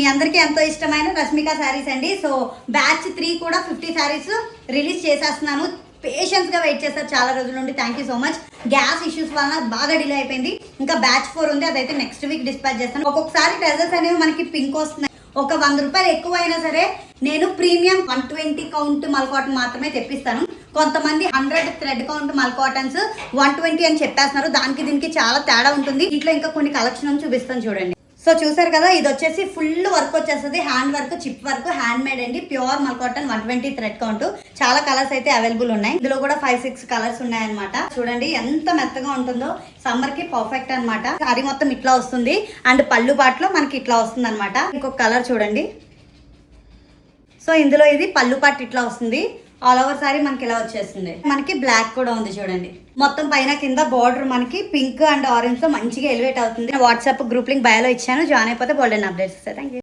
మీ అందరికీ ఎంతో ఇష్టమైన రష్మిక శారీస్ అండి. సో బ్యాచ్ 3 కూడా 50 శారీస్ రిలీజ్ చేసేస్తున్నాను. పేషెన్స్ గా వెయిట్ చేస్తారు చాలా రోజుల నుండి. Thank you so much. Gas issues వల్ల బాగా డిలే అయిపోయింది. ఇంకా బ్యాచ్ 4 ఉంది, అదైతే నెక్స్ట్ వీక్ డిస్పాచ్ చేస్తాను. ఒక్కొక్కసారి ట్రెజర్స్ అనేవి మనకి పింక్ వస్తున్నాయి. ఒక 100 రూపాయలు ఎక్కువ అయినా సరే నేను ప్రీమియం 120 కౌంట్ మల్ కాటన్ మాత్రమే తెప్పిస్తాను. కొంతమంది 100 థ్రెడ్ కౌంట్ మల్ కాటన్స్ 120 అని చెప్పేస్తున్నారు. దానికి దీనికి చాలా తేడా ఉంటుంది. ఇంట్లో ఇంకా కొన్ని కలెక్షన్ చూపిస్తాను చూడండి. సో చూసారు కదా, ఇది వచ్చేసి ఫుల్ వర్క్ వచ్చేస్తుంది. Hand work, chip work, hand made అండి. ప్యూర్ మల్ కాటన్ 120 థ్రెడ్ కౌంట్. చాలా కలర్స్ అయితే అవైలబుల్ ఉన్నాయి. ఇందులో కూడా 5-6 కలర్స్ ఉన్నాయన్నమాట. చూడండి ఎంత మెత్తగా ఉంటుందో. సమ్మర్ కి పర్ఫెక్ట్ అనమాట. సారీ మొత్తం ఇట్లా వస్తుంది అండ్ పళ్ళు పాటలో మనకి ఇట్లా వస్తుంది అనమాట. ఇంకొక కలర్ చూడండి. సో ఇందులో ఇది పళ్ళు పాటు ఇట్లా వస్తుంది. ఆల్ ఓవర్ సారీ మనకి ఇలా వచ్చేస్తుంది. మనకి బ్లాక్ కూడా ఉంది చూడండి. మొత్తం పైన కింద బార్డర్ మనకి పింక్ అండ్ ఆరెంజ్ తో మంచిగా ఎలివేట్ అవుతుంది. వాట్సాప్ గ్రూప్ లింక్ బయోలో ఇచ్చాను. జాయిన్ అయిపోతే బోల్డెన్ అప్డేట్స్ ఇస్తాను. Thank you.